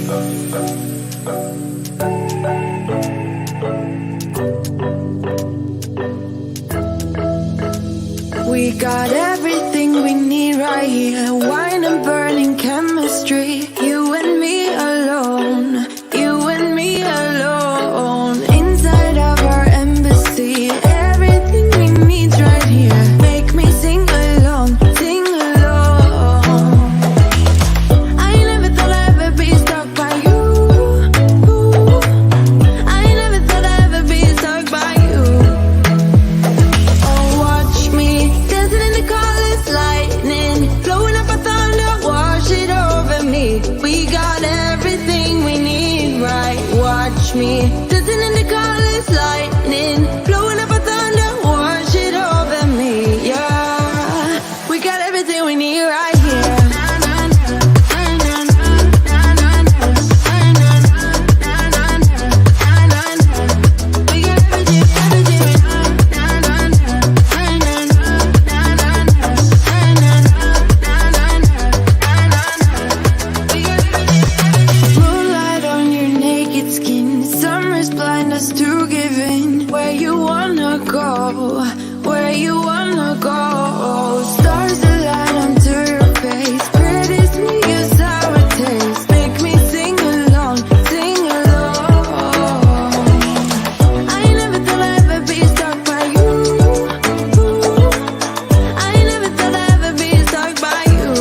We got everything we need right here. Wine and burning chemistry. You and me alone. You and me alone. Inside of our embassy. Everything we need's right here. Make me sing along. Sing along. I never thought I'd ever be stuck by you. I never thought I'd ever be stuck by you. Oh, watch me dancing in the colors, lightning, blowing up a thunder, wash it over me. We got everything we need, right? Watch me dancing in the colors, lightning, blowing up a thunder, wash it over me. Yeah, we got everything we need right here. We got everything, moonlight on your naked skin. Summer's blind us to giving. Where you wanna go? Where you wanna go? Stars align onto your face. Pretty sweet, your sour taste. Make me sing along, sing along. I never thought I'd ever be stuck by you. I never thought I'd ever be stuck by you.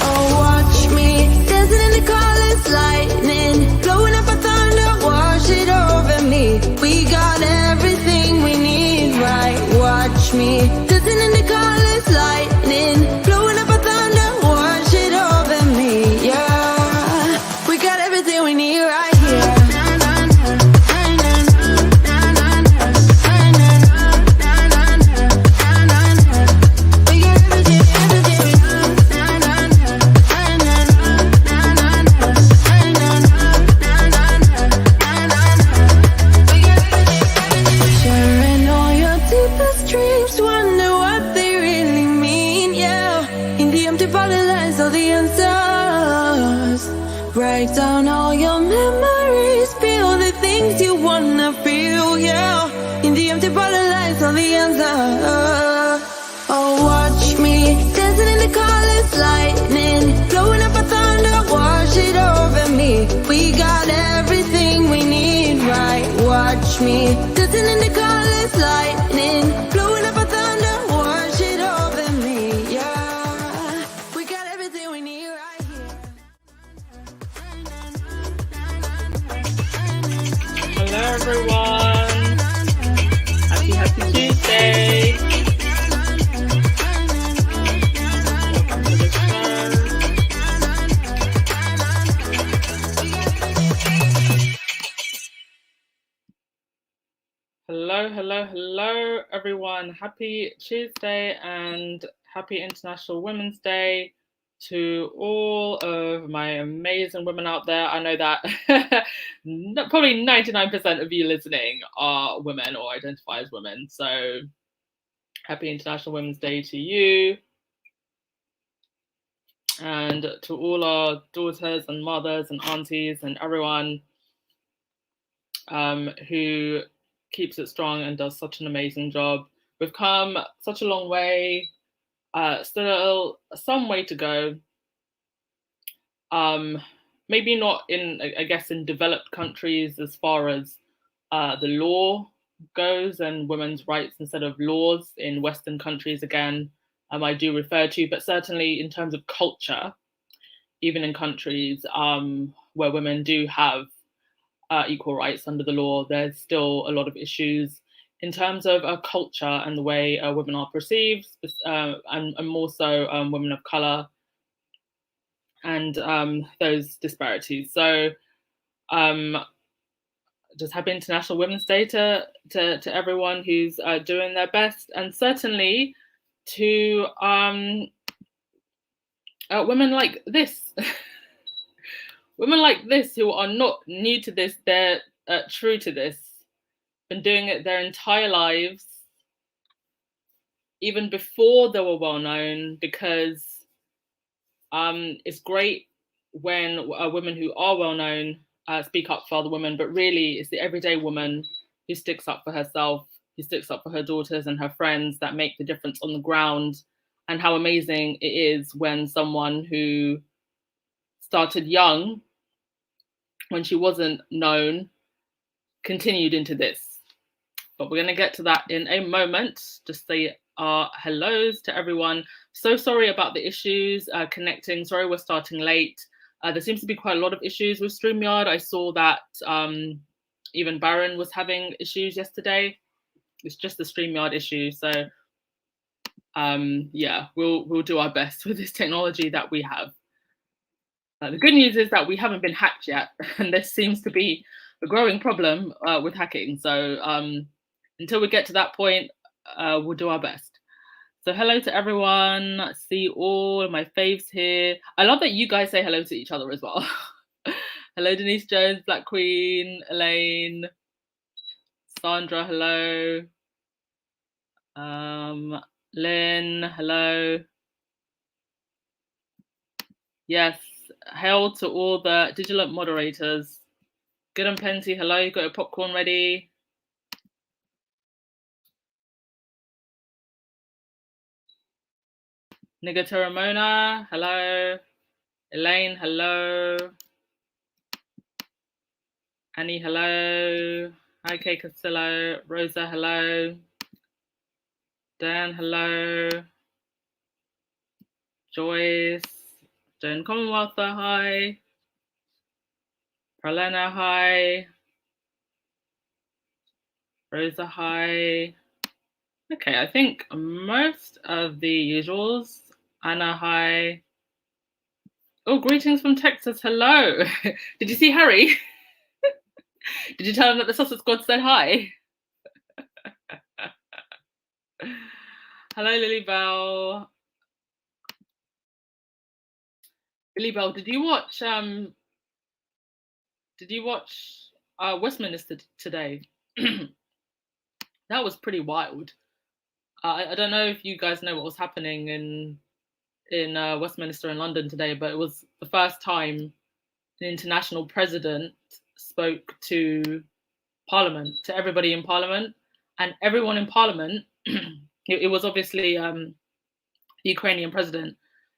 Oh, watch me dancing in the colors, lightning, blowing up a thunder, wash it over me. We got everything we need, right? Watch me dancing in the colors, lightning, blowing up a thunder, wash it over me. Yeah, we got everything we need right here. We got everything, sharing all your deepest dreams, wonder what they really mean, yeah. In the empty bottle lies all the answers. Write down all your memories, feel the things you wanna feel, yeah. In the empty bottle lies all the answers. Oh, watch me dancing in the colors, lightning, blowing up a thunder, wash it over me. We got everything we need, right? Watch me dancing in the colors, lightning, blowing up a thunder, wash it over me. Yeah, we got everything we need right here. Hello everyone. Happy Tuesday. Welcome to the show. Hello everyone. Happy Tuesday and happy International Women's Day to all of my amazing women out there. I know that probably 99% of you listening are women or identify as women. So happy International Women's Day to you. And to all our daughters and mothers and aunties and everyone who keeps it strong and does such an amazing job. We've come such a long way, still some way to go. Maybe not in, I guess, in developed countries as far as the law goes and women's rights instead of laws in Western countries again, I do refer to, but certainly in terms of culture, even in countries where women do have equal rights under the law, there's still a lot of issues in terms of culture and the way women are perceived, and more so women of color, and those disparities. So just happy International Women's Day to everyone who's doing their best, and certainly to women like this. Women like this who are not new to this, they're true to this, been doing it their entire lives, even before they were well known, because it's great when women who are well known speak up for other women, but really it's the everyday woman who sticks up for herself, who sticks up for her daughters and her friends that make the difference on the ground. And how amazing it is when someone who started young, when she wasn't known, continued into this. But we're going to get to that in a moment. Just say our hellos to everyone. So sorry about the issues connecting. Sorry we're starting late. There seems to be quite a lot of issues with StreamYard. I saw that even Baron was having issues yesterday. It's just the StreamYard issue. So yeah, we'll do our best with this technology that we have. The good news is that we haven't been hacked yet, and this seems to be a growing problem with hacking. So until we get to that point, we'll do our best. So hello to everyone. I see all of my faves here. I love that you guys say hello to each other as well. Hello, Denise Jones, Black Queen, Elaine, Sandra, hello. Lynn, hello. Yes, hail to all the digital moderators. Good and Plenty, hello. You got your popcorn ready? Nigga Ramona, hello. Elaine, hello. Annie, hello. Hi, Kay Castillo. Rosa, hello. Dan, hello. Joyce. Joan Commonwealth, hi. Pralena, hi. Rosa, hi. Okay, I think most of the usuals. Anna, hi. Oh, greetings from Texas, hello. Did you see Harry? Did you tell him that the Sussex squad said hi? Hello, Lily Bell. Lily Bell, did you watch Westminster today? That was pretty wild. I don't know if you guys know what was happening in Westminster in London today, but it was the first time an international president spoke to Parliament, to everybody in Parliament, and everyone in Parliament. It was obviously the Ukrainian president,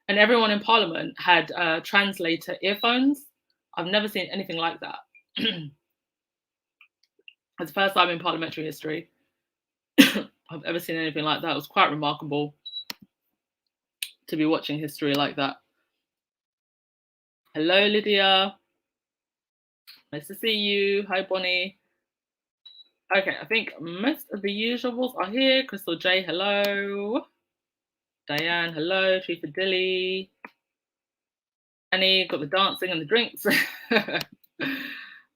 and everyone in Parliament had translator earphones. I've never seen anything like that. It's the first time in parliamentary history I've ever seen anything like that. It was quite remarkable to be watching history like that. Hello, Lydia. Nice to see you. Hi, Bonnie. Okay, I think most of the usuals are here. Crystal J, hello. Diane, hello. Chifa Dilly. Annie, got the dancing and the drinks. Okay.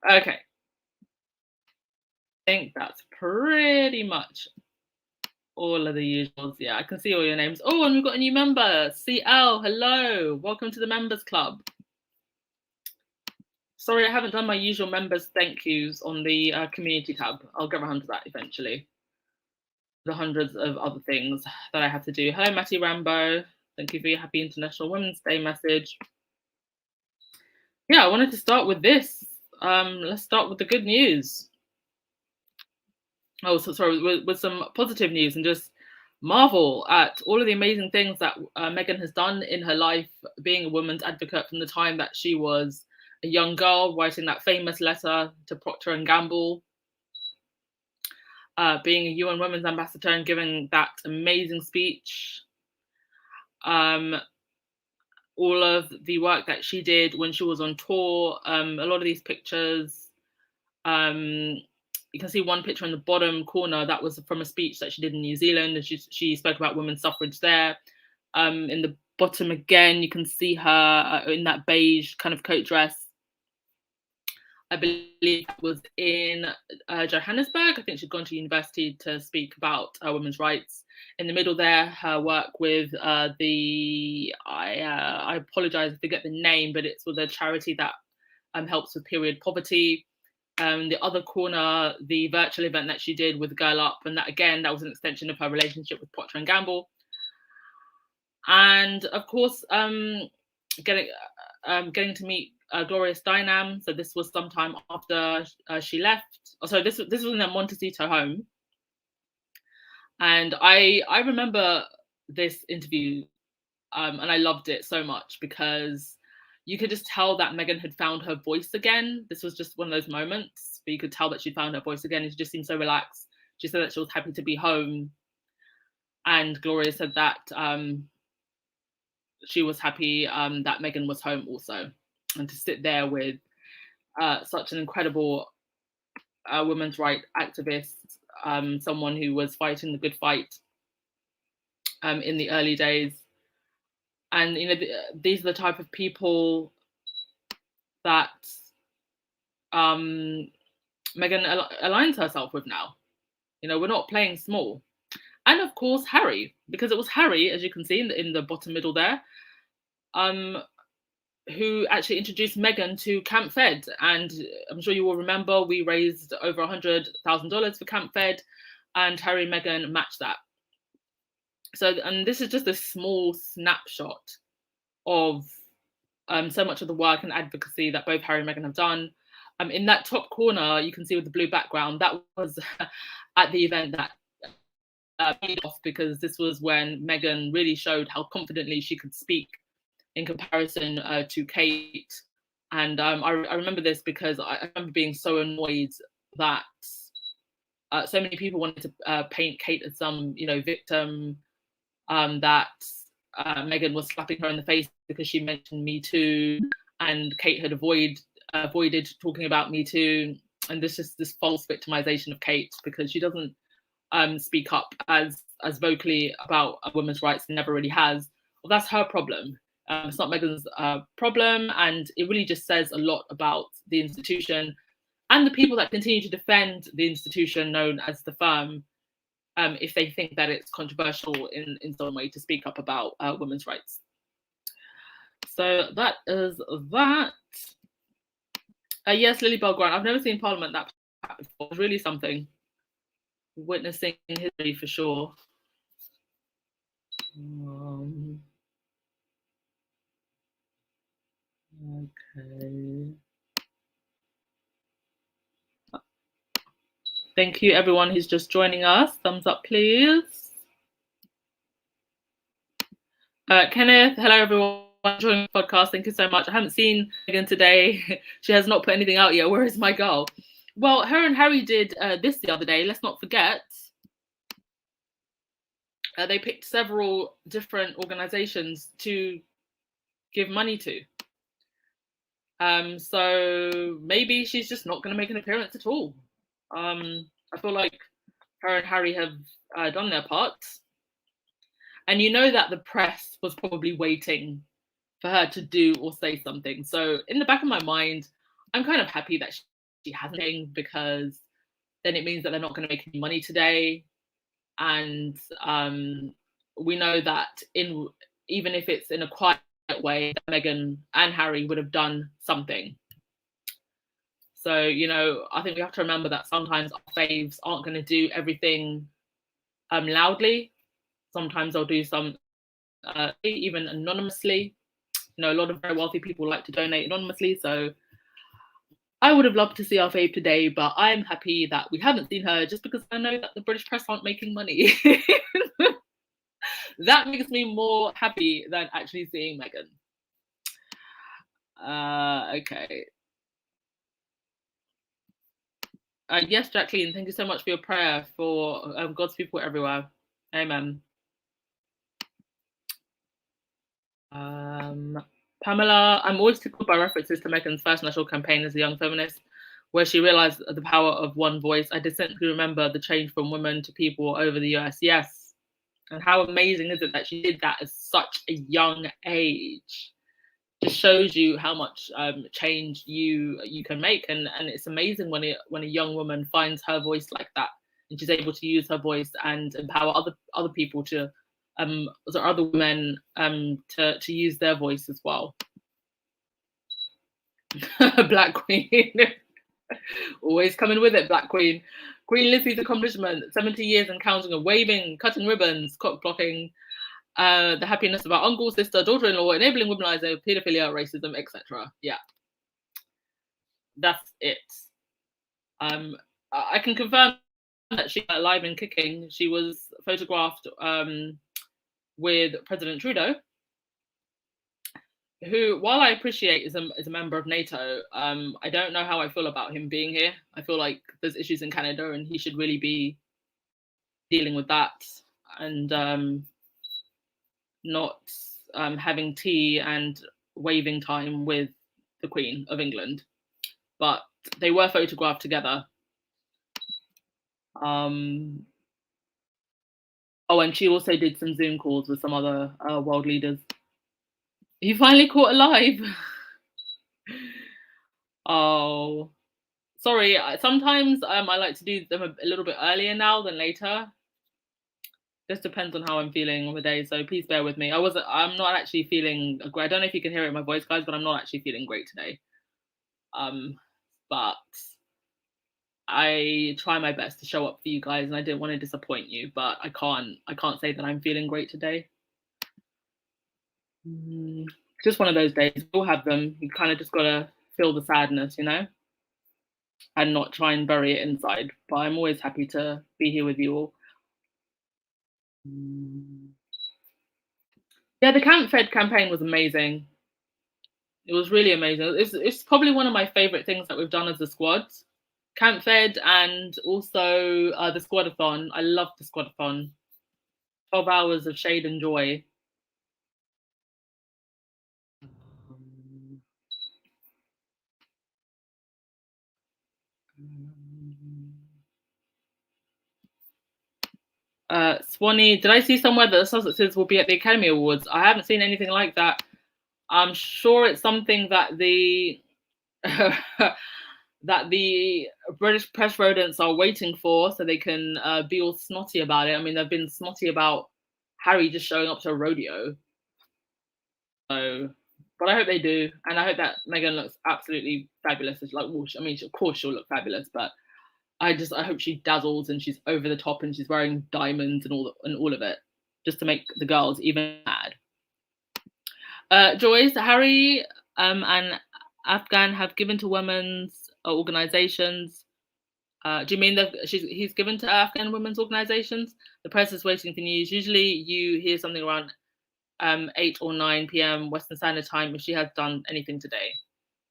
I think that's pretty much all of the usuals. Yeah, I can see all your names. Oh, and we've got a new member. CL, hello. Welcome to the members club. Sorry, I haven't done my usual members thank yous on the community tab. I'll get around to that eventually. The hundreds of other things that I have to do. Hello, Matty Rambo. Thank you for your happy International Women's Day message. Yeah, I wanted to start with this. Let's start with the good news. Oh, so sorry, with some positive news, and just marvel at all of the amazing things that Meghan has done in her life, being a women's advocate from the time that she was a young girl, writing that famous letter to Procter and Gamble, being a UN Women's Ambassador and giving that amazing speech. All of the work that she did when she was on tour, a lot of these pictures, you can see one picture in the bottom corner that was from a speech that she did in New Zealand, and she spoke about women's suffrage there. In the bottom again, you can see her in that beige kind of coat dress. I believe that was in Johannesburg. I think she'd gone to university to speak about women's rights. In the middle there, her work with I apologize, I forget the name, but it's with a charity that helps with period poverty. The other corner, the virtual event that she did with Girl Up, and that again, that was an extension of her relationship with Procter and Gamble. And of course, getting to meet Gloria Steinem. So this was sometime after she left. So this was in their Montecito home, and I remember this interview, and I loved it so much because you could just tell that Meghan had found her voice again. This was just one of those moments where you could tell that she'd found her voice again. And she just seemed so relaxed. She said that she was happy to be home, and Gloria said that she was happy that Meghan was home also, and to sit there with such an incredible women's rights activist, someone who was fighting the good fight in the early days. And these are the type of people that Meghan aligns herself with now. We're not playing small. And of course, Harry, because it was Harry, as you can see in the bottom middle there, who actually introduced Meghan to Camp Fed. And I'm sure you will remember we raised over $100,000 for Camp Fed, and Harry and Meghan matched that. So, and this is just a small snapshot of so much of the work and advocacy that both Harry and Meghan have done. In that top corner, you can see with the blue background, that was at the event that paid off, because this was when Meghan really showed how confidently she could speak in comparison to Kate. And I remember this because I remember being so annoyed that so many people wanted to paint Kate as some, victim, that Meghan was slapping her in the face because she mentioned Me Too, and Kate had avoided talking about Me Too. And this is this false victimization of Kate because she doesn't speak up as vocally about women's rights, and never really has. Well, that's her problem. It's not Meghan's problem, and it really just says a lot about the institution and the people that continue to defend the institution known as the firm, if they think that it's controversial in some way to speak up about women's rights. So that is that. Yes, Lily Bell Grant. I've never seen Parliament that before. It's really something. Witnessing history for sure. Okay. Thank you, everyone who's just joining us. Thumbs up, please. Kenneth, hello, everyone joining the podcast. Thank you so much. I haven't seen Meghan today. She has not put anything out yet. Where is my girl? Well, her and Harry did this the other day. Let's not forget. They picked several different organizations to give money to. So maybe she's just not going to make an appearance at all. I feel like her and Harry have done their parts. And that the press was probably waiting for her to do or say something. So in the back of my mind, I'm kind of happy that she hasn't, because then it means that they're not going to make any money today. And we know that even if it's in a quiet way, Meghan and Harry would have done something. So, I think we have to remember that sometimes our faves aren't going to do everything loudly. Sometimes they'll do some even anonymously. A lot of very wealthy people like to donate anonymously. So I would have loved to see our fave today, but I'm happy that we haven't seen her, just because I know that the British press aren't making money. That makes me more happy than actually seeing Meghan. Okay. Yes, Jacqueline, thank you so much for your prayer for God's people everywhere. Amen. Pamela, I'm always tickled by references to Meghan's first national campaign as a young feminist, where she realized the power of one voice. I distinctly remember the change from women to people over the US. Yes. And how amazing is it that she did that at such a young age? Just shows you how much change you can make, and it's amazing when a young woman finds her voice like that, and she's able to use her voice and empower other people to or other women to use their voice as well. Black Queen, always coming with it. Black Queen. Queen Lizzie's accomplishment: 70 years and counting of waving, cutting ribbons, cock blocking, The happiness of our uncle, sister, daughter-in-law, enabling womanizer, pedophilia, racism, etc. Yeah, that's it. I can confirm that she's alive and kicking. She was photographed with President Trudeau, who, while I appreciate is a member of NATO, I don't know how I feel about him being here. I feel like there's issues in Canada and he should really be dealing with that and not having tea and waving time with the Queen of England. But they were photographed together. Oh, and she also did some Zoom calls with some other world leaders. He finally caught alive. Oh, sorry. Sometimes I like to do them a little bit earlier now than later. Just depends on how I'm feeling on the day, so please bear with me. I'm not actually feeling great. I don't know if you can hear it in my voice, guys, but I'm not actually feeling great today. But I try my best to show up for you guys, and I didn't want to disappoint you, but I can't say that I'm feeling great today. Just one of those days. We all have them. You kind of just gotta feel the sadness, you know, and not try and bury it inside. But I'm always happy to be here with you all. Yeah, the Camp Fed campaign was amazing. It was really amazing. It's probably one of my favorite things that we've done as a squad. Camp Fed and also the squadathon. I love the squadathon. 12 hours of shade and joy. Swanee, did I see somewhere that the Sussexs will be at the Academy Awards? I haven't seen anything like that. I'm sure it's something that the that the British press rodents are waiting for, so they can be all snotty about it. I mean, they've been snotty about Harry just showing up to a rodeo. So, but I hope they do, and I hope that Meghan looks absolutely fabulous. It's like, well, I mean, of course she'll look fabulous, but I hope she dazzles and she's over the top and she's wearing diamonds and all of it, just to make the girls even mad. Joyce, Harry and Afghan have given to women's organizations. Do you mean that he's given to Afghan women's organizations? The press is waiting for news. Usually you hear something around 8 or 9 p.m. Western Standard Time if she has done anything today.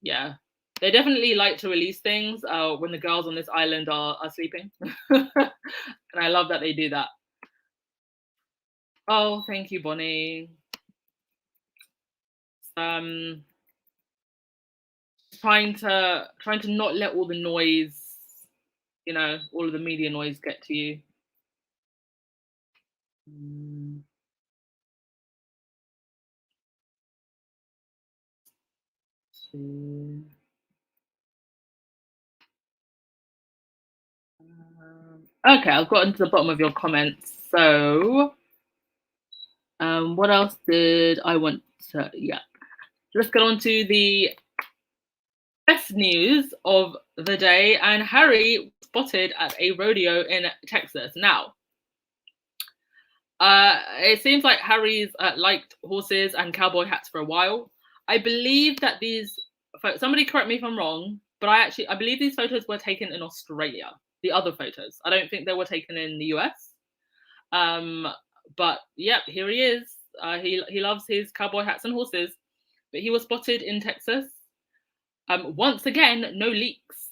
Yeah. They definitely like to release things when the girls on this island are sleeping. And I love that they do that. Oh, thank you, Bonnie. Trying to not let all the noise, you know, all of the media noise get to you. Okay, I've gotten to the bottom of your comments. So, what else did I want to? Yeah, let's get on to the best news of the day. And Harry spotted at a rodeo in Texas. Now, it seems like Harry's liked horses and cowboy hats for a while. I believe that somebody correct me if I'm wrong, but I believe these photos were taken in Australia. The other photos, I don't think they were taken in the US. But yep, here he is. He loves his cowboy hats and horses, but he was spotted in Texas. Once again, no leaks.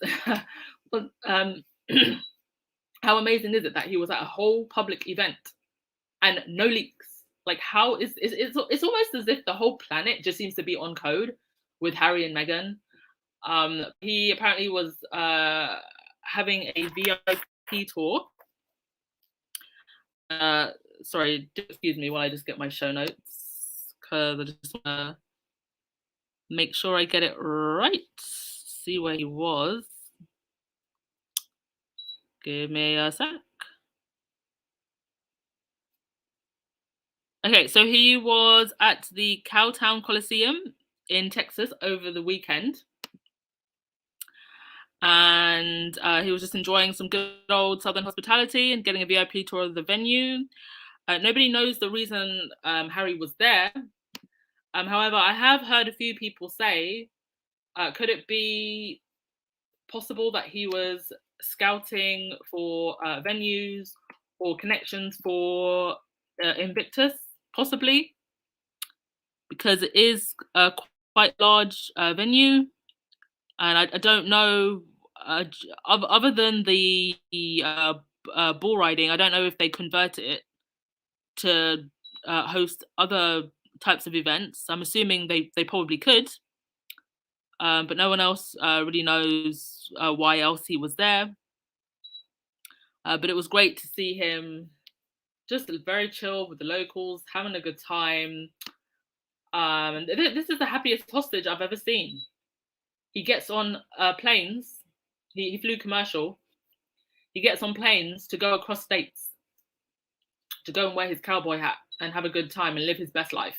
But, how amazing is it that he was at a whole public event and no leaks? Like, how it's almost as if the whole planet just seems to be on code with Harry and Meghan. He apparently was having a VIP tour. Sorry, excuse me while I just get my show notes, because I just want to make sure I get it right. See where he was. Give me a sec. Okay, so he was at the Cowtown Coliseum in Texas over the weekend. And he was just enjoying some good old Southern hospitality and getting a VIP tour of the venue. Nobody knows the reason Harry was there. However, I have heard a few people say, could it be possible that he was scouting for venues or connections for Invictus, possibly, because it is a quite large venue, and I don't know. Other than the bull riding, I don't know if they converted it to host other types of events. I'm assuming they probably could, but no one else really knows why else he was there. But it was great to see him just very chill with the locals, having a good time. And this is the happiest hostage I've ever seen. He gets on planes. He flew commercial. He gets on planes to go across states, to go and wear his cowboy hat and have a good time and live his best life.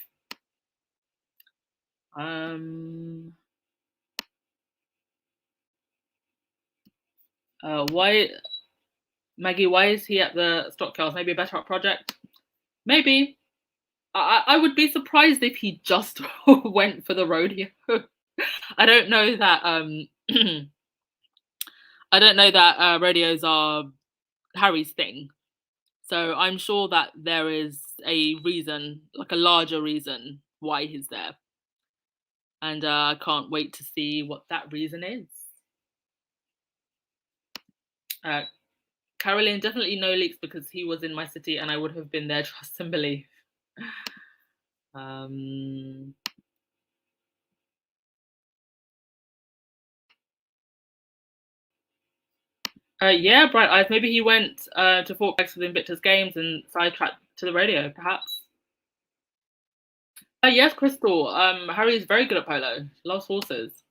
Why, Maggie? Why is he at the Stockyards? Maybe a better art project. Maybe. I would be surprised if he just went for the rodeo. I don't know that. I don't know that rodeos are Harry's thing. So I'm sure that there is a reason, like a larger reason, why he's there. And I can't wait to see what that reason is. Caroline, definitely no leaks because he was in my city and I would have been there, trust and believe. Yeah, Bright Eyes. Maybe he went to Fort Bragg for the Invictus Games and sidetracked to the rodeo, perhaps. Yes, Crystal. Harry is very good at polo. Loves horses.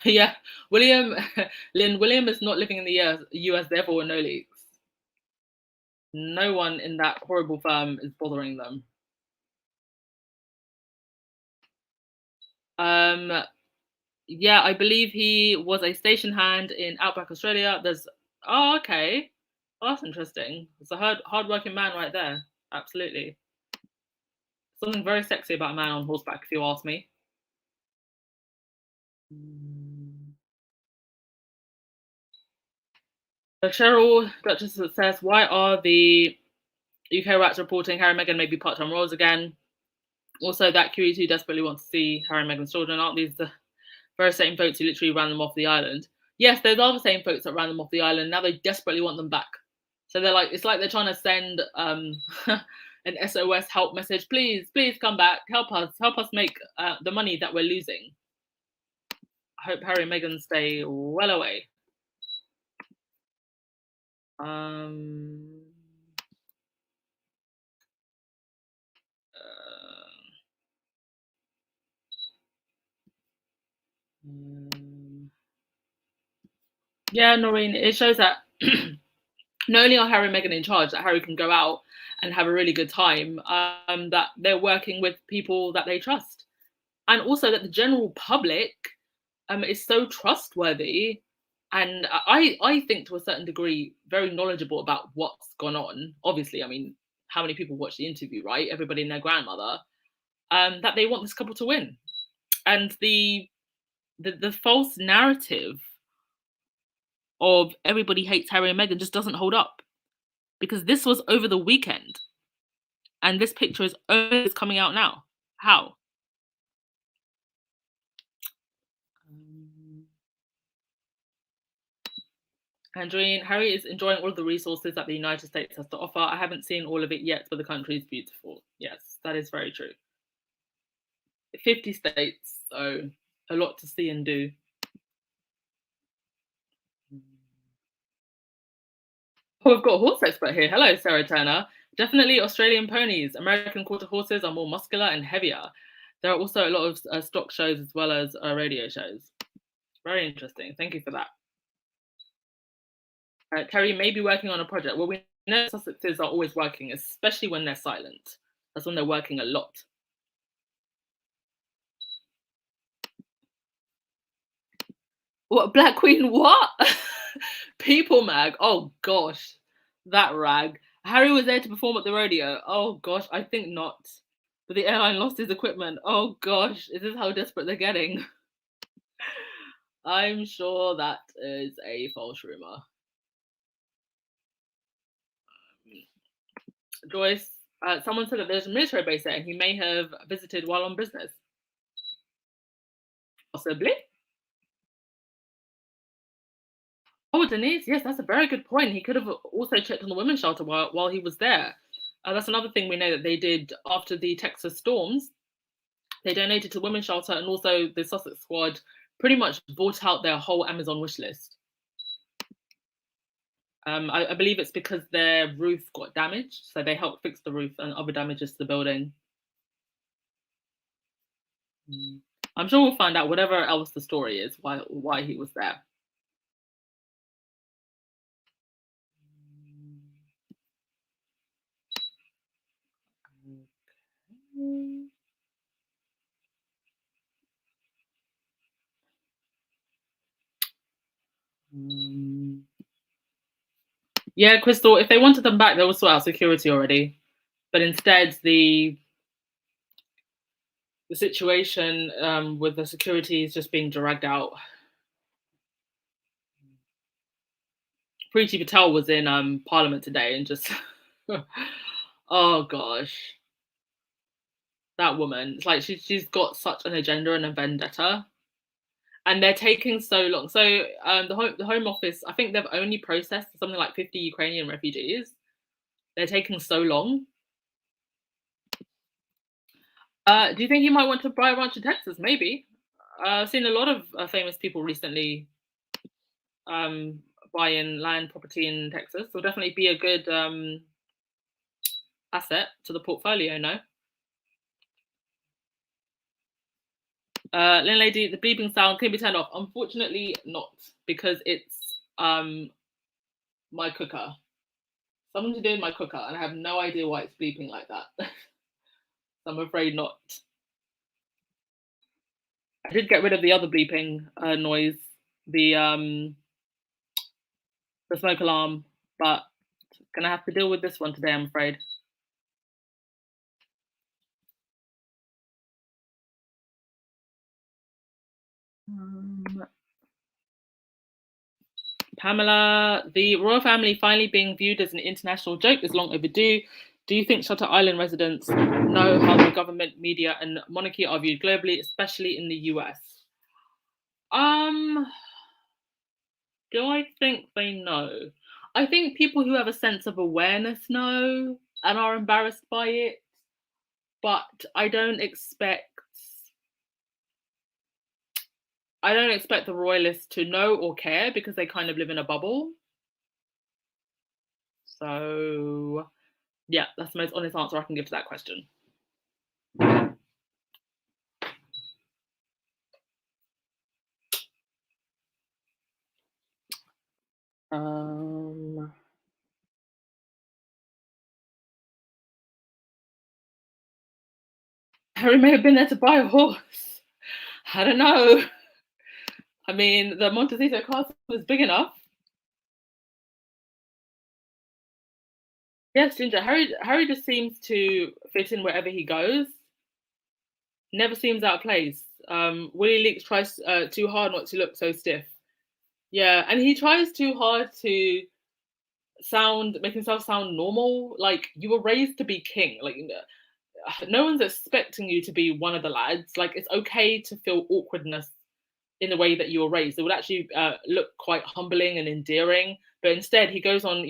Yeah, William is not living in the US, therefore no leaks. No one in that horrible firm is bothering them. Yeah, I believe he was a station hand in Outback Australia. Okay. Oh, that's interesting. It's a hard-working man right there. Absolutely. Something very sexy about a man on horseback, if you ask me. Cheryl Duchess says, why are the UK rats reporting Harry and Meghan may be part-time roles again? Also, that QE2 desperately wants to see Harry and Meghan's children. Aren't these the very same folks who literally ran them off the island? Yes, those are the same folks that ran them off the island. Now they desperately want them back. So they're like, it's like they're trying to send an SOS help message. Please come back. Help us make the money that we're losing. I hope Harry and Meghan stay well away. Yeah, Noreen, it shows that not only are Harry and Meghan in charge, that Harry can go out and have a really good time, that they're working with people that they trust. And also that the general public is so trustworthy and I think to a certain degree very knowledgeable about what's gone on. Obviously, I mean, how many people watch the interview, right? Everybody and their grandmother. That they want this couple to win. And the false narrative of everybody hates Harry and Meghan just doesn't hold up. Because this was over the weekend. And this picture is only coming out now. How? Andreen, Harry is enjoying all of the resources that the United States has to offer. I haven't seen all of it yet, but the country is beautiful. Yes, that is very true. 50 states, so a lot to see and do. Oh, we've got a horse expert here. Hello, Sarah Turner. Definitely Australian ponies. American quarter horses are more muscular and heavier. There are also a lot of stock shows as well as radio shows. Very interesting. Thank you for that. Terry may be working on a project. Well, we know Sussexs are always working, especially when they're silent. That's when they're working a lot. What, Black Queen? What? People mag. Oh gosh, that rag. Harry was there to perform at the rodeo. Oh gosh, I think not. But the airline lost his equipment. Oh gosh, is this how desperate they're getting? I'm sure that is a false rumor. Joyce, someone said that there's a military base there and he may have visited while on business. Possibly. Oh, Denise, yes, that's a very good point. He could have also checked on the women's shelter while he was there. That's another thing we know that they did after the Texas storms. They donated to the women's shelter, and also the Sussex squad pretty much bought out their whole Amazon wish list. I believe it's because their roof got damaged, so they helped fix the roof and other damages to the building. I'm sure we'll find out whatever else the story is, why he was there. Yeah, Crystal, if they wanted them back, they would sort out security already. But instead, the situation with the security is just being dragged out. Preeti Patel was in Parliament today and just, oh gosh, that woman. It's like she's got such an agenda and a vendetta, and they're taking so long. So the Home Office, I think they've only processed something like 50 Ukrainian refugees. They're taking so long. Do you think he might want to buy a ranch in Texas? Maybe. I've seen a lot of famous people recently buying land property in Texas. Will definitely be a good asset to the portfolio, no? Lynn Lady, the bleeping sound can be turned off. Unfortunately, not, because it's my cooker. Someone's doing my cooker, and I have no idea why it's bleeping like that. So I'm afraid not. I did get rid of the other bleeping noise, the smoke alarm, but gonna have to deal with this one today, I'm afraid. Pamela, the royal family finally being viewed as an international joke is long overdue. Do you think Shutter Island residents know how the government, media, and monarchy are viewed globally, especially in the US? Do I think they know? I think people who have a sense of awareness know and are embarrassed by it, but I don't expect the royalists to know or care because they kind of live in a bubble. So, yeah, that's the most honest answer I can give to that question. Harry may have been there to buy a horse. I don't know. I mean, the Montecito castle is big enough. Yes, Ginger. Harry just seems to fit in wherever he goes. Never seems out of place. Willie Leaks tries too hard not to look so stiff. Yeah, and he tries too hard to make himself sound normal. Like, you were raised to be king. Like, no one's expecting you to be one of the lads. Like, it's okay to feel awkwardness in the way that you were raised. It would actually look quite humbling and endearing. But instead, he goes on,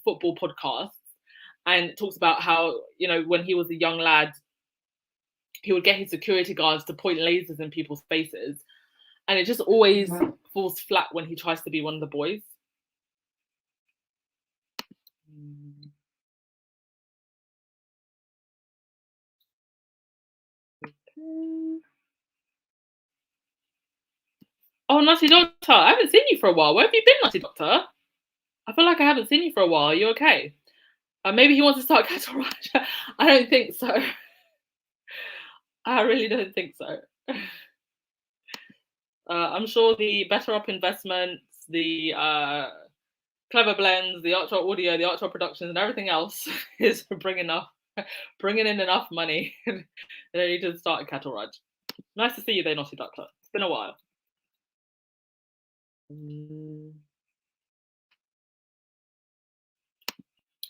football podcasts and talks about how, when he was a young lad, he would get his security guards to point lasers in people's faces. And it just always falls flat when he tries to be one of the boys. Oh, Nutty Doctor, I haven't seen you for a while. Where have you been, Nutty Doctor? I feel like I haven't seen you for a while. Are you okay? Maybe he wants to start cattle ranch. I don't think so. I really don't think so. I'm sure the Better Up investments, the Clever Blends, the Archer Audio, the Archer Productions, and everything else is bringing in enough money. They need to start a cattle ranch. Nice to see you there, Naughty Doctor. It's been a while.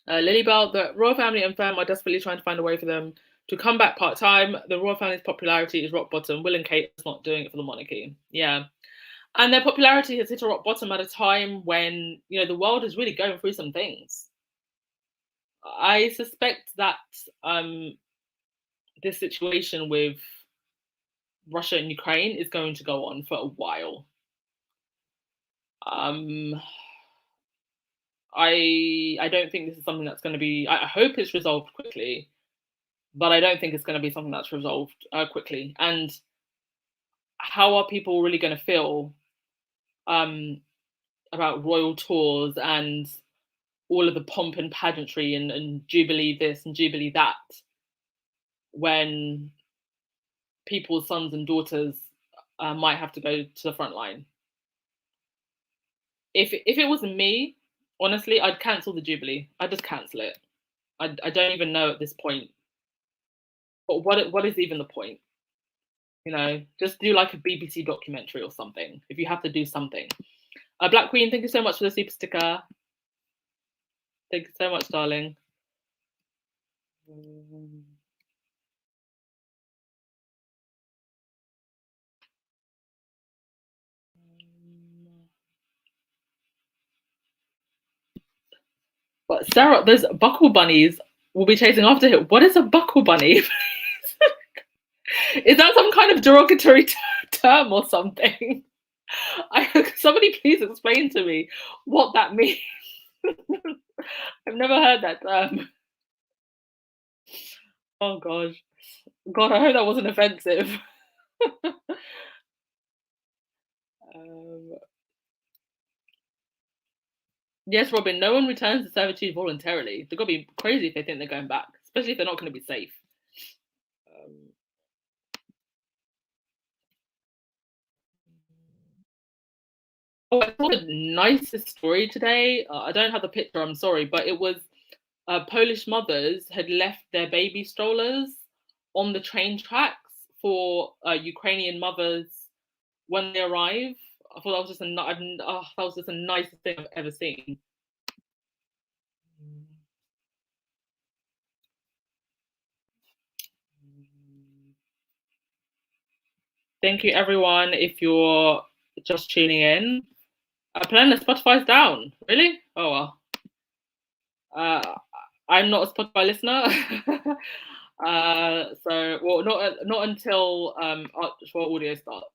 Lily Bell, the royal family and firm are desperately trying to find a way for them to come back part-time. The royal family's popularity is rock bottom. Will and Kate is not doing it for the monarchy. Yeah. And their popularity has hit a rock bottom at a time when, the world is really going through some things. I suspect that this situation with Russia and Ukraine is going to go on for a while. I don't think this is something that's going to be. I hope it's resolved quickly, but I don't think it's going to be something that's resolved quickly. And how are people really going to feel about royal tours and all of the pomp and pageantry and Jubilee this and Jubilee that when people's sons and daughters might have to go to the front line? If it was me, honestly, I'd cancel the Jubilee. I'd just cancel it. I don't even know at this point. But what is even the point? Just do like a BBC documentary or something. If you have to do something. Black Queen, thank you so much for the super sticker. Thank you so much, darling. But Sarah, those buckle bunnies will be chasing after him. What is a buckle bunny? Is that some kind of derogatory term or something? Somebody please explain to me what that means. I've never heard that term. Oh gosh. God, I hope that wasn't offensive. Yes, Robin, no one returns to servitude voluntarily. They've got to be crazy if they think they're going back, especially if they're not going to be safe. I saw the nicest story today. I don't have the picture, I'm sorry, but it was Polish mothers had left their baby strollers on the train tracks for Ukrainian mothers when they arrive. I thought that was just the nicest thing I've ever seen. Thank you, everyone. If you're just tuning in, Plena, Spotify's down. Really? Oh well. I'm not a Spotify listener, not until actual audio starts.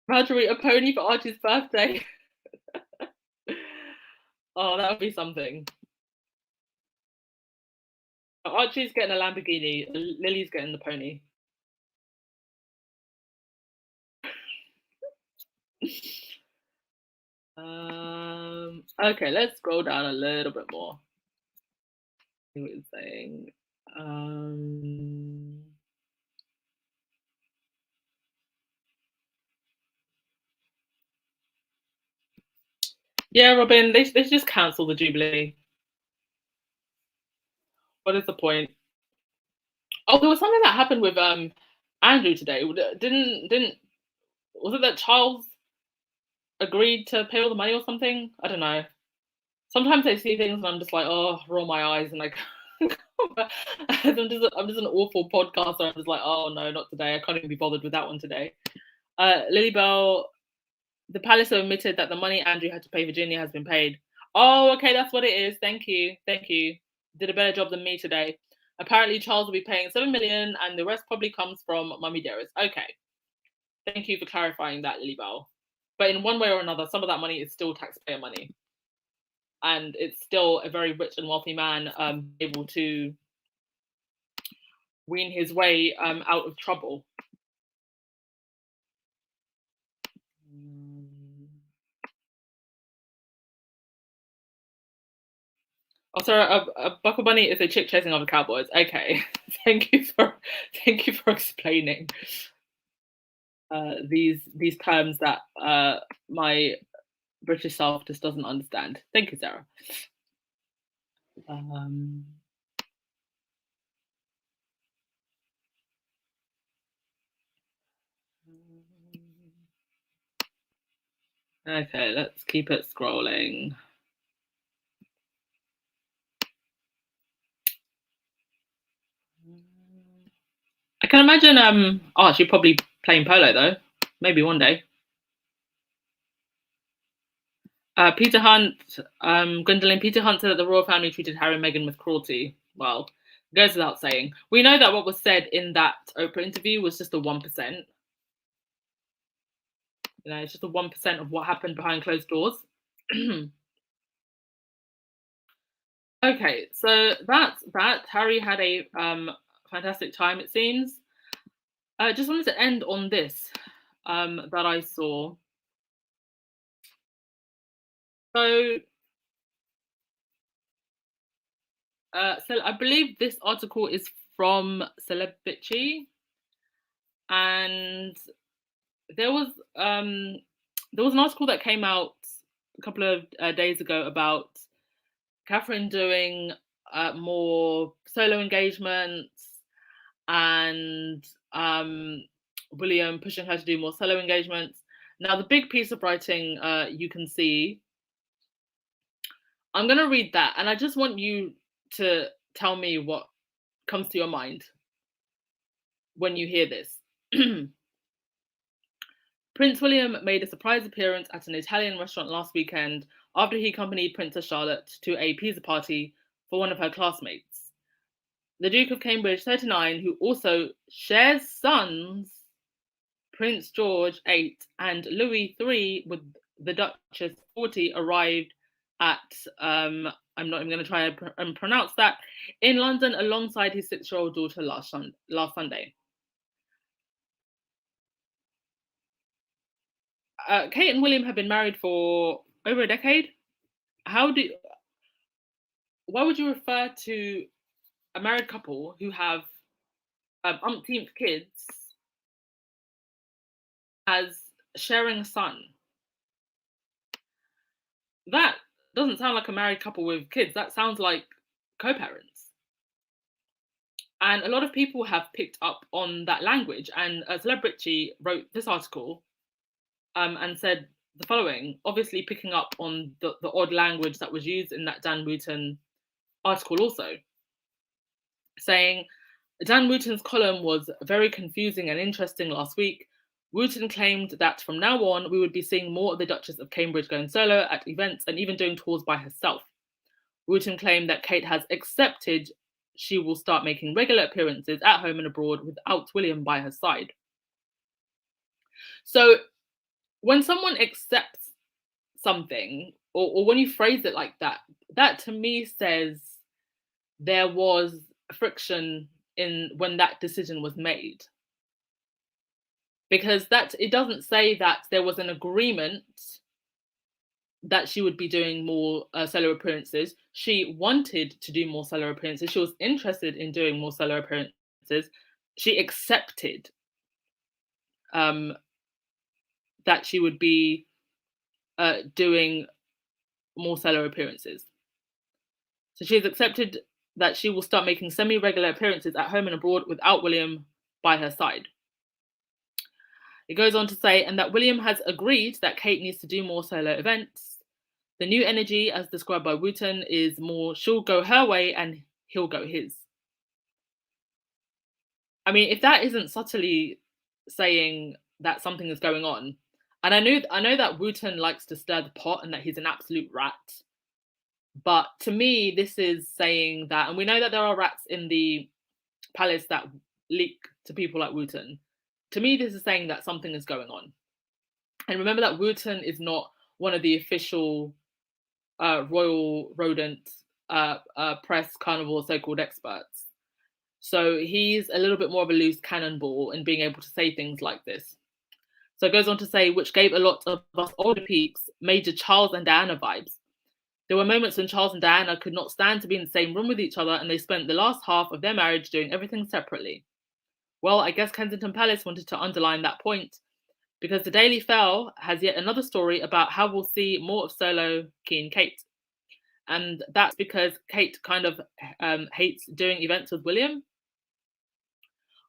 Marjorie, a pony for Archie's birthday. Oh, that would be something. Archie's getting a Lamborghini. Lily's getting the pony. Okay, let's scroll down a little bit more. See what it's saying. Yeah, Robin, they should just cancel the Jubilee. What is the point? Oh, there was something that happened with Andrew today. Didn't was it that Charles agreed to pay all the money or something? I don't know. Sometimes I see things and I'm just like, oh, roll my eyes, and like, I'm just an awful podcaster. I'm just like, oh no, not today. I can't even be bothered with that one today. Lily Bell, the palace have admitted that the money Andrew had to pay Virginia has been paid. Oh, okay, that's what it is. Thank you. Did a better job than me today. Apparently, Charles will be paying $7 million, and the rest probably comes from Mummy Dearest. Okay, thank you for clarifying that, Lily Bell. But in one way or another, some of that money is still taxpayer money, and it's still a very rich and wealthy man able to wean his way out of trouble. Oh, sorry, a buckle bunny is a chick chasing other cowboys. Okay, thank you for explaining these terms that my British South just doesn't understand. Thank you, Sarah. Um, okay, let's keep it scrolling. I can imagine oh, she's probably playing polo though. Maybe one day. Peter Hunt, Gwendolyn, Peter Hunt said that the royal family treated Harry and Meghan with cruelty. Well, it goes without saying. We know that what was said in that Oprah interview was just a 1%. You know, it's just a 1% of what happened behind closed doors. Okay, so that's that. Harry had a fantastic time, it seems. I just wanted to end on this that I saw. So, so I believe this article is from Celebrity, and there was an article that came out a couple of days ago about Catherine doing more solo engagements and William pushing her to do more solo engagements. Now, the big piece of writing you can see, I'm going to read that, and I just want you to tell me what comes to your mind when you hear this. Prince William made a surprise appearance at an Italian restaurant last weekend after he accompanied Princess Charlotte to a pizza party for one of her classmates. The Duke of Cambridge, 39, who also shares sons, Prince George, 8, and Louis, 3, with the Duchess, 40, arrived at, I'm not even going to try and pronounce that, in London alongside his 6-year-old daughter last Sunday. Kate and William have been married for over a decade. Why would you refer to a married couple who have umpteenth kids as sharing a son? That doesn't sound like a married couple with kids. That sounds like co-parents. And a lot of people have picked up on that language. And Celebrity wrote this article and said the following, obviously picking up on the odd language that was used in that Dan Wooten article also, saying, Dan Wooten's column was very confusing and interesting last week. Wooten claimed that from now on, we would be seeing more of the Duchess of Cambridge going solo at events and even doing tours by herself. Wooten claimed that Kate has accepted she will start making regular appearances at home and abroad without William by her side. So when someone accepts something, or when you phrase it like that, that to me says there was friction in when that decision was made. Because that it doesn't say that there was an agreement that she would be doing more solo appearances. She wanted to do more solo appearances. She was interested in doing more solo appearances. She accepted that she would be doing more solo appearances. So she has accepted that she will start making semi-regular appearances at home and abroad without William by her side. It goes on to say, and that William has agreed that Kate needs to do more solo events. The new energy, as described by Wooten, is more she'll go her way and he'll go his. I mean, if that isn't subtly saying that something is going on, and I know that Wooten likes to stir the pot and that he's an absolute rat, but to me, this is saying that, and we know that there are rats in the palace that leak to people like Wooten. To me, this is saying that something is going on. And remember that Wooten is not one of the official royal rodent press carnivore so-called experts. So he's a little bit more of a loose cannonball in being able to say things like this. So it goes on to say, which gave a lot of us older peeps major Charles and Diana vibes. There were moments when Charles and Diana could not stand to be in the same room with each other, and they spent the last half of their marriage doing everything separately. Well, I guess Kensington Palace wanted to underline that point. because the Daily Fail has yet another story about how we'll see more of solo Keen Kate. And that's because Kate kind of hates doing events with William.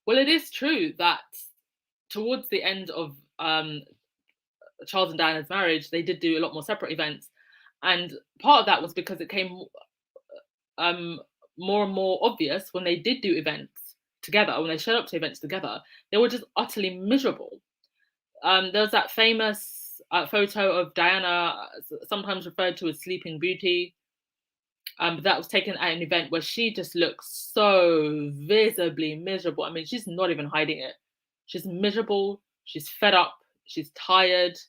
Well, it is true that towards the end of Charles and Diana's marriage, they did do a lot more separate events. And part of that was because it came more and more obvious when they did do events together, when they showed up to events together, they were just utterly miserable. There's that famous photo of Diana, sometimes referred to as Sleeping Beauty, that was taken at an event where she just looks so visibly miserable. I mean, she's not even hiding it. She's miserable. She's fed up. She's tired.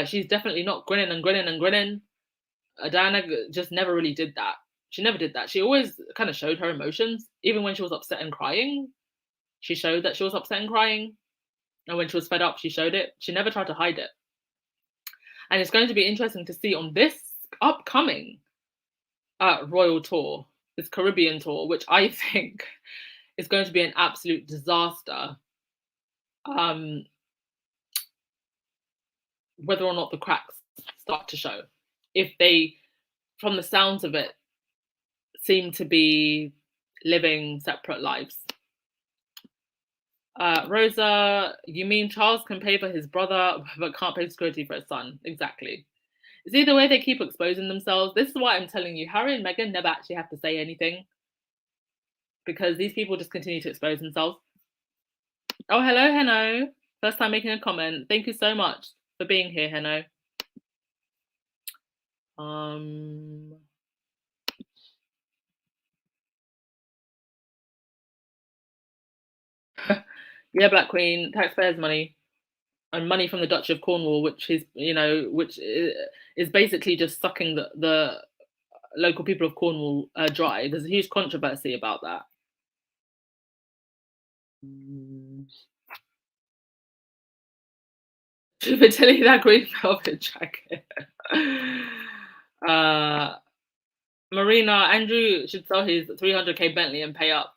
She's definitely not grinning and grinning and grinning. Diana just never really did that. She never did that. She always kind of showed her emotions, even when she was upset and crying. She showed that she was upset and crying. And when she was fed up, she showed it. She never tried to hide it. And it's going to be interesting to see on this upcoming Royal tour, this Caribbean tour, which I think is going to be an absolute disaster. Whether or not the cracks start to show, if they, from the sounds of it, seem to be living separate lives. Rosa, you mean Charles can pay for his brother but can't pay security for his son? Exactly. It's either way they keep exposing themselves. This is why I'm telling you, Harry and Meghan never actually have to say anything, because these people just continue to expose themselves. Oh, hello, Heno. First time making a comment. Thank you so much for being here, Heno. Yeah, Black Queen, taxpayers' money and money from the Duchy of Cornwall, which is, which is basically just sucking the local people of Cornwall dry. There's a huge controversy about that. Fertility, that green velvet jacket. Marina, Andrew should sell his 300k Bentley and pay up.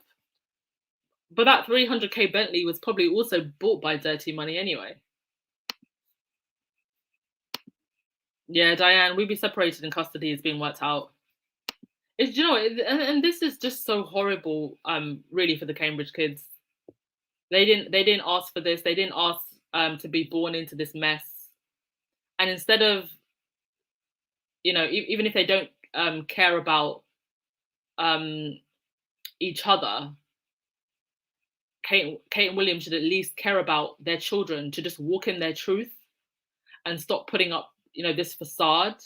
But that 300k Bentley was probably also bought by dirty money anyway. Yeah, Diane, we'd be separated in custody is being worked out. It's, and this is just so horrible, really, for the Cambridge kids. They didn't ask for this. They didn't ask to be born into this mess. And instead of, even if they don't care about each other, Kate and William should at least care about their children, to just walk in their truth and stop putting up, this facade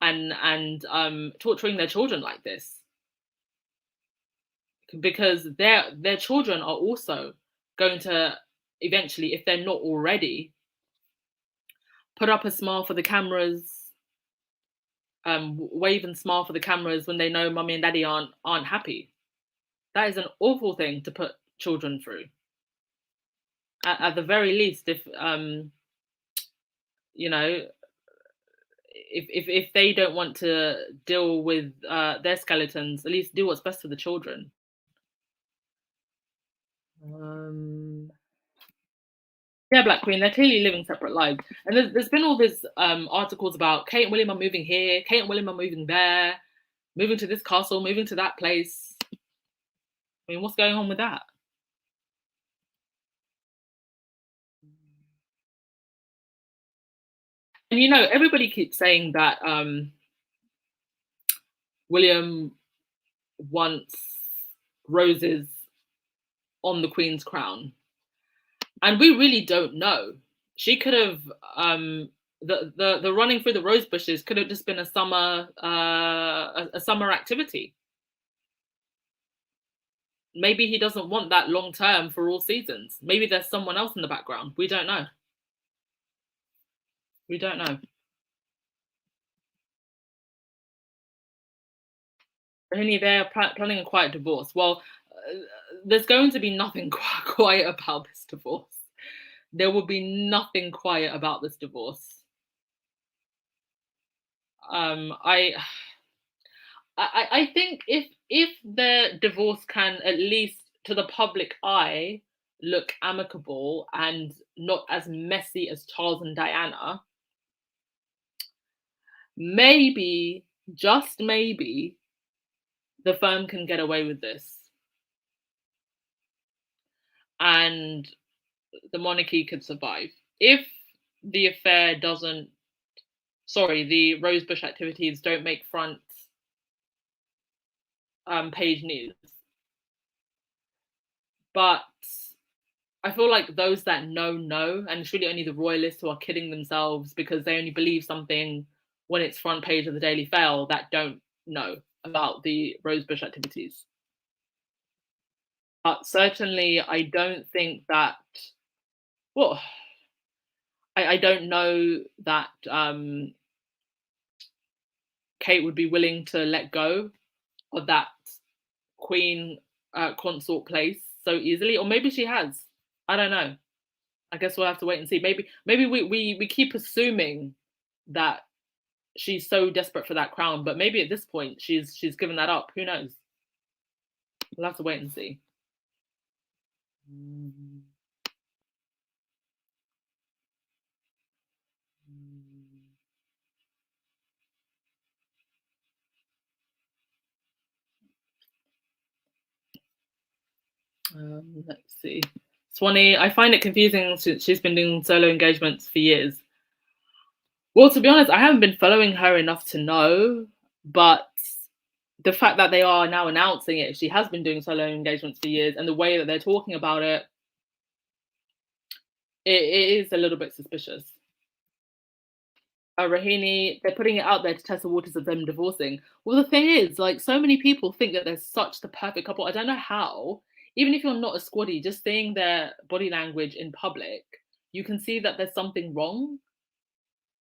and torturing their children like this. Because their children are also going to eventually, if they're not already, put up a smile for the cameras, wave and smile for the cameras when they know mummy and daddy aren't happy. That is an awful thing to put children through. At the very least, if if they don't want to deal with their skeletons, at least do what's best for the children. Yeah, Black Queen, they're clearly living separate lives. And there's been all these articles about Kate and William are moving here, Kate and William are moving there, moving to this castle, moving to that place. I mean, what's going on with that? And everybody keeps saying that William wants roses on the Queen's crown. And we really don't know. She could have the running through the rose bushes could have just been a summer activity. Maybe he doesn't want that long term for all seasons. Maybe there's someone else in the background. We don't know. We don't know. Only they're planning a quiet divorce. Well, there's going to be nothing quiet about this divorce. There will be nothing quiet about this divorce. I think if the divorce can, at least to the public eye, look amicable and not as messy as Charles and Diana, maybe, just maybe, the firm can get away with this and the monarchy could survive. If the affair doesn't, sorry, the Rosebush activities don't make front page news. But I feel like those that know, and it's really only the royalists who are kidding themselves because they only believe something when it's front page of the Daily Fail that don't know about the Rosebush activities. But certainly, I don't think that. Well, I don't know that Kate would be willing to let go of that queen consort place so easily, or maybe she has. I don't know. I guess we'll have to wait and see. Maybe we keep assuming that she's so desperate for that crown, but maybe at this point she's given that up. Who knows? We'll have to wait and see. Let's see. Swanee, I find it confusing since she's been doing solo engagements for years. Well, to be honest, I haven't been following her enough to know, but the fact that they are now announcing it, she has been doing solo engagements for years, and the way that they're talking about it, it is a little bit suspicious. Rahini, they're putting it out there to test the waters of them divorcing. Well, the thing is, like, so many people think that they're such the perfect couple. I don't know how. Even if you're not a squaddy, just seeing their body language in public, you can see that there's something wrong.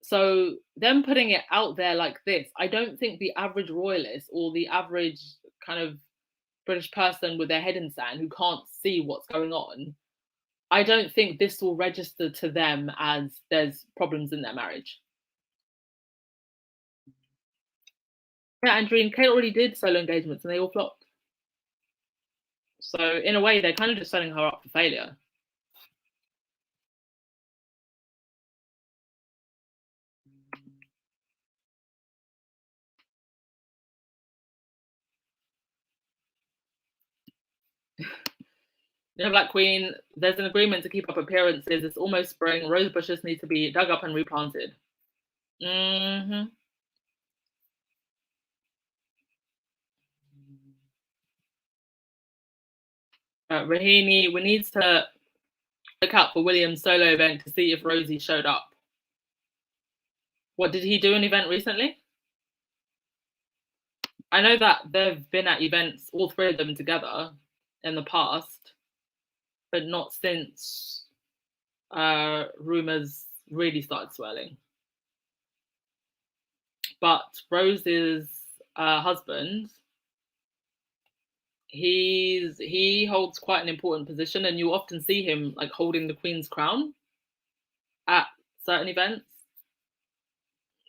So them putting it out there like this, I don't think the average royalist or the average kind of British person with their head in sand who can't see what's going on, I don't think this will register to them as there's problems in their marriage. Yeah, Andrew and Kate already did solo engagements and they all flopped. So in a way, they're kind of just setting her up for failure. You know, Black Queen, there's an agreement to keep up appearances. It's almost spring. Rose bushes need to be dug up and replanted. Mm-hmm. Rahini, we need to look out for William's solo event to see if Rosie showed up. What, did he do an event recently? I know that they've been at events, all three of them together, in the past, but not since rumors really started swirling. But Rose's husband, he holds quite an important position, and you often see him like holding the Queen's crown at certain events.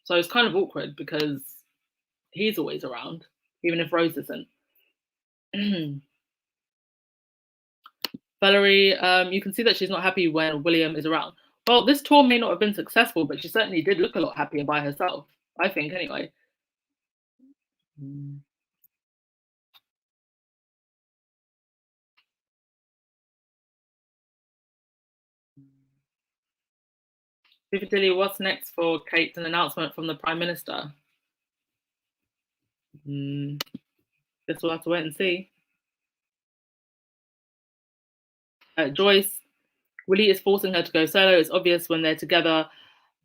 So it's kind of awkward because he's always around, even if Rose isn't. Valerie, you can see that she's not happy when William is around. Well, this tour may not have been successful, but she certainly did look a lot happier by herself, I think, anyway. Piccadilly, what's next for Kate? An announcement from the Prime Minister? Guess we'll have to wait and see. Joyce, Willie is forcing her to go solo. It's obvious when they're together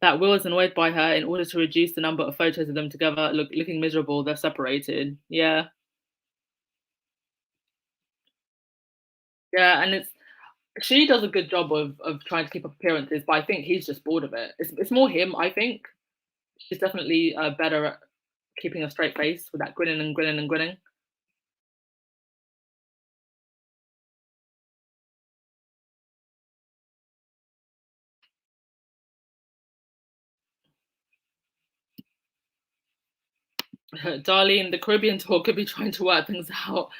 that Will is annoyed by her in order to reduce the number of photos of them together looking miserable. They're separated. Yeah. Yeah, and she does a good job of trying to keep up appearances, but I think he's just bored of it. It's more him, I think. She's definitely better at keeping a straight face with that grinning and grinning and grinning. Darlene, the Caribbean tour could be trying to work things out.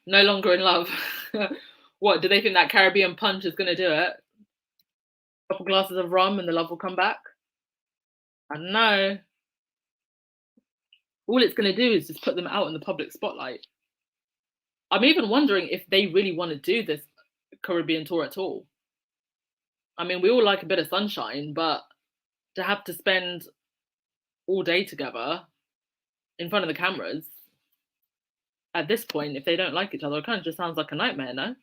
No longer in love. What, do they think that Caribbean punch is gonna do it? A couple glasses of rum and the love will come back? I don't know. All it's gonna do is just put them out in the public spotlight. I'm even wondering if they really want to do this Caribbean tour at all. I mean, we all like a bit of sunshine, but to have to spend all day together in front of the cameras at this point, if they don't like each other, it kind of just sounds like a nightmare, no?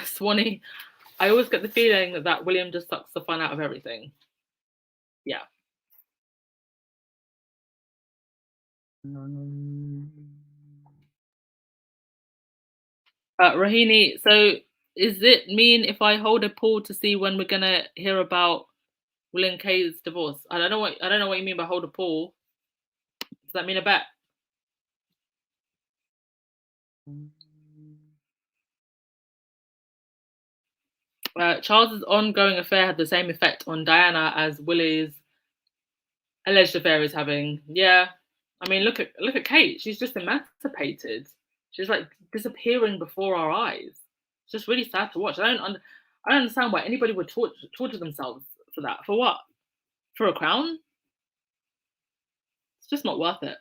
Swanee, I always get the feeling that William just sucks the fun out of everything. Yeah. Rahini, so is it mean if I hold a poll to see when we're gonna hear about Will and Kay's divorce? I don't know what you mean by hold a poll. Does that mean a bet? Charles's ongoing affair had the same effect on Diana as Willie's alleged affair is having. Yeah, I mean, look at Kate. She's just emancipated. She's like disappearing before our eyes. It's just really sad to watch. I don't understand why anybody would torture themselves for that. For what? For a crown? It's just not worth it.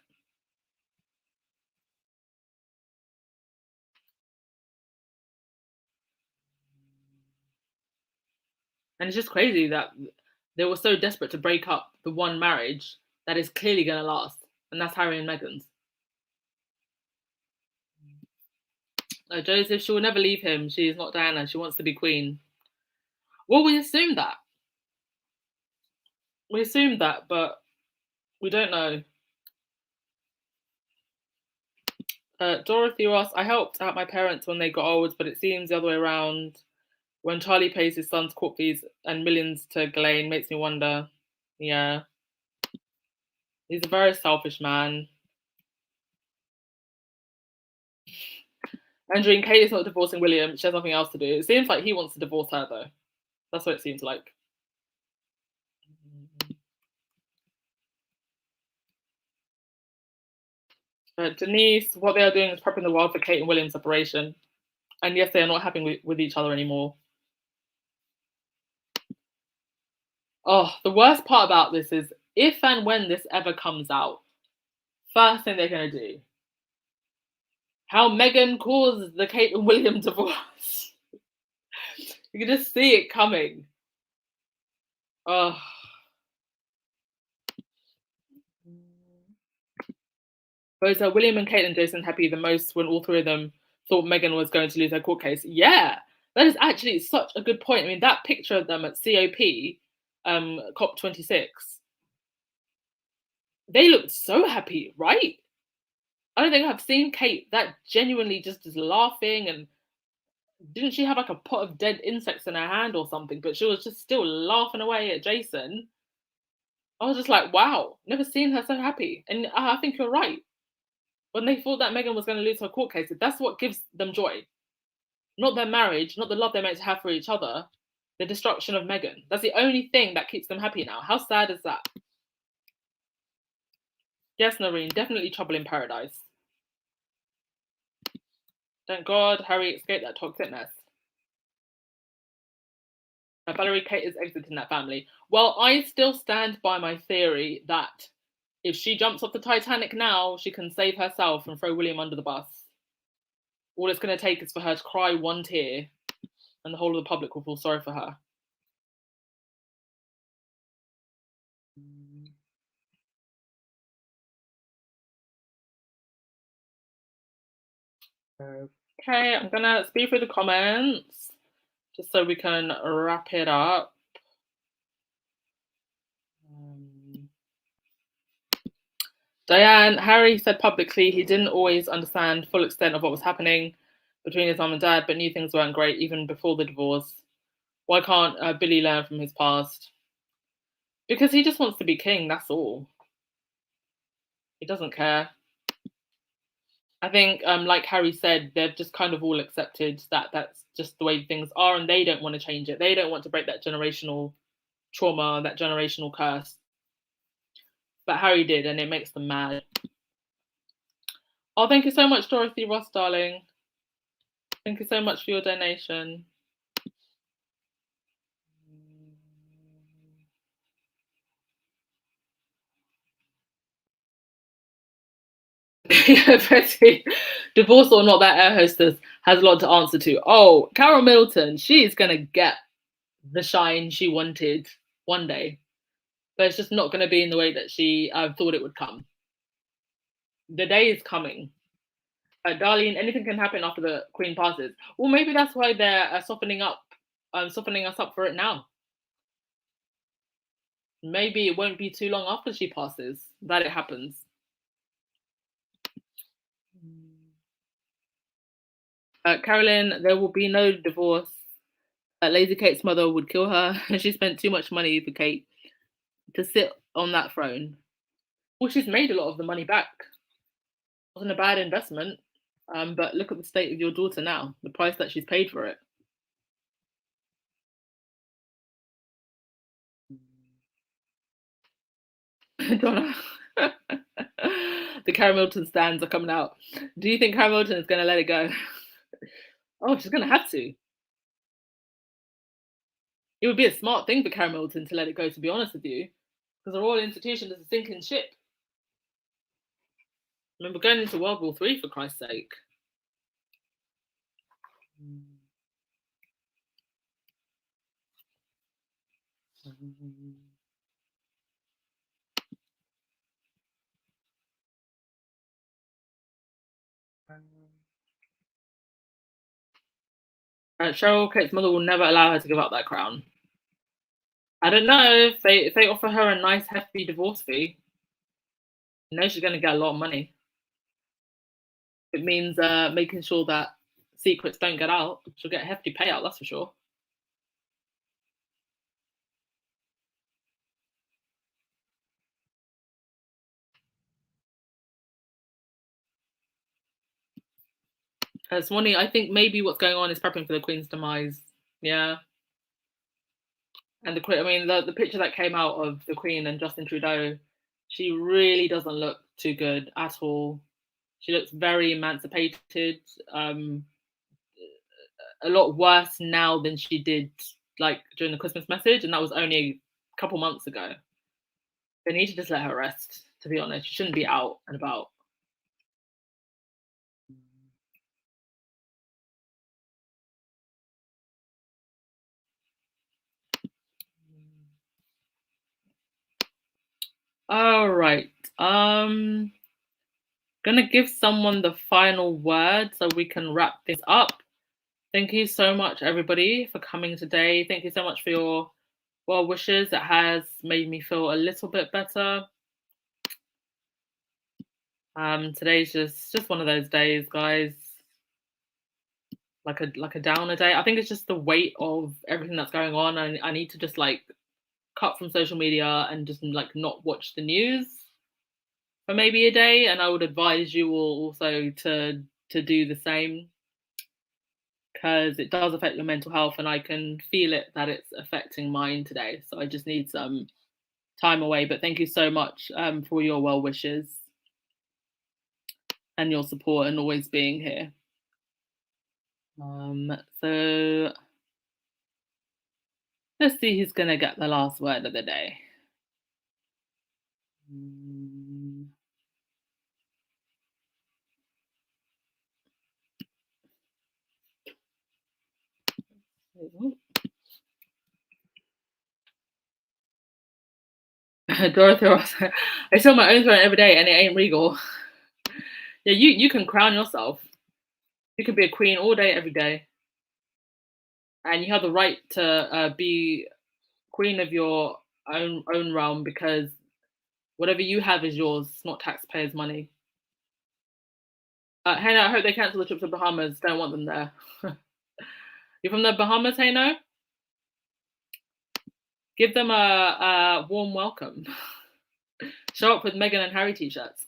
And it's just crazy that they were so desperate to break up the one marriage that is clearly going to last, and that's Harry and Meghan's. Joseph, she will never leave him. She is not Diana. She wants to be queen. Well, we assume that. We assume that, but we don't know. Dorothy Ross, I helped out my parents when they got old, but it seems the other way around. When Charlie pays his son's court fees and millions to Ghislaine, makes me wonder. Yeah. He's a very selfish man. Andrew, Kate is not divorcing William. She has nothing else to do. It seems like he wants to divorce her, though. That's what it seems like. Denise, what they are doing is prepping the world for Kate and William's separation. And yes, they are not happy with each other anymore. Oh, the worst part about this is if and when this ever comes out, first thing they're going to do, how Meghan caused the Kate and William divorce. You can just see it coming. Oh. Both William and Kate and Jason happy the most when all three of them thought Meghan was going to lose her court case. Yeah, that is actually such a good point. I mean, that picture of them at COP, COP26, they looked so happy, right? I don't think I've seen Kate that genuinely just laughing, and didn't she have like a pot of dead insects in her hand or something? But she was just still laughing away at Jason. I was just like, wow, never seen her so happy. And I think you're right. When they thought that Meghan was going to lose her court case, that's what gives them joy. Not their marriage, not the love they're meant to have for each other, the destruction of Meghan. That's the only thing that keeps them happy now. How sad is that? Yes, Noreen, definitely trouble in paradise. Thank God Harry escaped that toxic mess. Valerie, Kate is exiting that family. Well, I still stand by my theory that if she jumps off the Titanic now, she can save herself and throw William under the bus. All it's going to take is for her to cry one tear, and the whole of the public will feel sorry for her. Okay, I'm going to speed through the comments just so we can wrap it up. Diane, Harry said publicly he didn't always understand full extent of what was happening between his mum and dad, but knew things weren't great even before the divorce. Why can't Billy learn from his past? Because he just wants to be king, that's all. He doesn't care. I think, like Harry said, they've just kind of all accepted that that's just the way things are, and they don't want to change it. They don't want to break that generational trauma, that generational curse. But Harry did, and it makes them mad. Oh, thank you so much, Dorothy Ross, darling. Thank you so much for your donation. Yeah, Betty, divorce or not, that air hostess has a lot to answer to. Oh, Carol Middleton, she's gonna get the shine she wanted one day, but it's just not gonna be in the way that she thought it would come. The day is coming. Darlene, anything can happen after the Queen passes. Well, maybe that's why they're softening us up for it now. Maybe it won't be too long after she passes that it happens. Carolyn, there will be no divorce. Lazy Kate's mother would kill her. She spent too much money for Kate to sit on that throne. Well, she's made a lot of the money back. It wasn't a bad investment. But look at the state of your daughter now, the price that she's paid for it. Donna. The Carol Milton stands are coming out. Do you think Carol Milton is going to let it go? Oh, she's going to have to. It would be a smart thing for Carol Milton to let it go, to be honest with you, because the royal institution is a sinking ship. Remember going into World War III, for Christ's sake. Cheryl Kate's mother will never allow her to give up that crown. I don't know if they offer her a nice hefty divorce fee. You know she's going to get a lot of money. It means making sure that secrets don't get out. She'll get a hefty payout, that's for sure. Swanee, I think maybe what's going on is prepping for the Queen's demise. Yeah. And the picture that came out of the Queen and Justin Trudeau, she really doesn't look too good at all. She looks very emancipated, a lot worse now than she did like during the Christmas message, and that was only a couple months ago. They need to just let her rest, to be honest. She shouldn't be out and about. All right. Gonna give someone the final word so we can wrap this up. Thank you so much, everybody, for coming today. Thank you so much for your well wishes. It has made me feel a little bit better. Today's just one of those days, guys. Like a downer day. I think it's just the weight of everything that's going on. I need to just like cut from social media and just like not watch the news for maybe a day. And I would advise you all also to do the same, because it does affect your mental health, and I can feel it that it's affecting mine today. So I just need some time away. But thank you so much for your well wishes and your support and always being here. So let's see who's gonna get the last word of the day. Dorothy Ross, I sell my own throne every day and it ain't regal. Yeah, you can crown yourself. You could be a queen all day, every day. And you have the right to be queen of your own realm, because whatever you have is yours. It's not taxpayers' money. Hannah, I hope they cancel the trip to Bahamas. Don't want them there. You're from the Bahamas, Hano? Give them a warm welcome. Show up with Meghan and Harry t-shirts.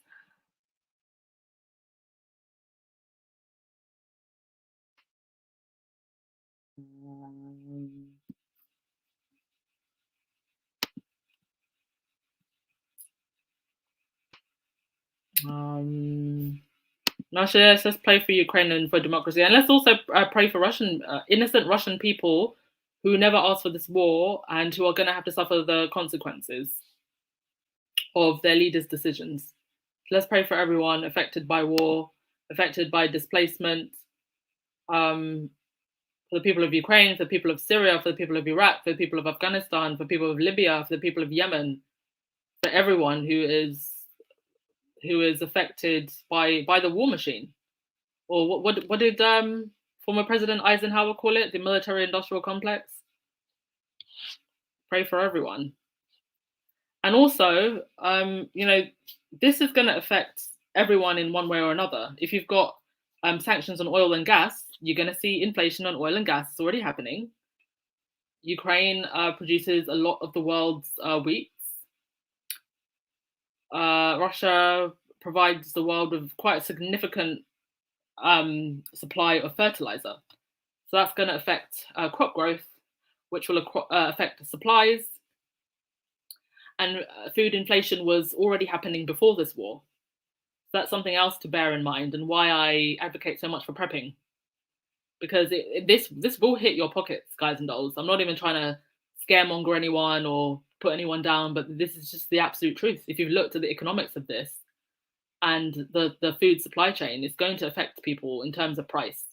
Nasha, let's pray for Ukraine and for democracy, and let's also pray for Russian innocent Russian people who never asked for this war and who are going to have to suffer the consequences of their leaders' decisions. Let's pray for everyone affected by war, affected by displacement, for the people of Ukraine, for the people of Syria, for the people of Iraq, for the people of Afghanistan, for the people of Libya, for the people of Yemen, for everyone who is affected by the war machine. Or what did former President Eisenhower call it? The military-industrial complex. Pray for everyone. And also, this is going to affect everyone in one way or another. If you've got sanctions on oil and gas, you're going to see inflation on oil and gas. It's already happening. Ukraine produces a lot of the world's wheat. Russia provides the world with quite a significant supply of fertilizer. So that's going to affect crop growth, which will affect supplies. And food inflation was already happening before this war. So that's something else to bear in mind, and why I advocate so much for prepping. Because this will hit your pockets, guys and dolls. I'm not even trying to scaremonger anyone or put anyone down, but this is just the absolute truth. If you've looked at the economics of this and the food supply chain, it's going to affect people in terms of price,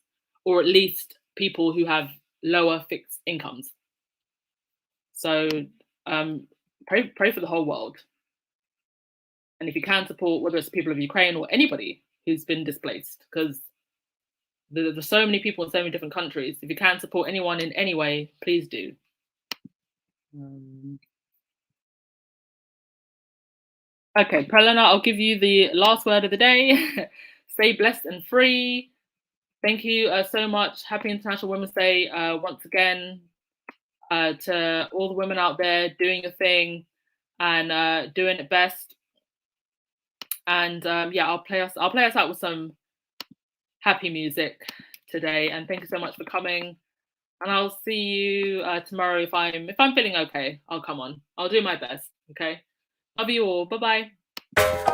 or at least people who have lower fixed incomes. So pray for the whole world. And if you can support, whether it's people of Ukraine or anybody who's been displaced, because there's so many people in so many different countries. If you can support anyone in any way, please do. Okay, Pralana, I'll give you the last word of the day. Stay blessed and free. Thank you so much. Happy International Women's Day once again to all the women out there doing your thing and doing it best. And yeah, I'll play us out with some happy music today. And thank you so much for coming. And I'll see you tomorrow if I'm feeling okay. I'll come on. I'll do my best. Okay. Love you all. Bye bye.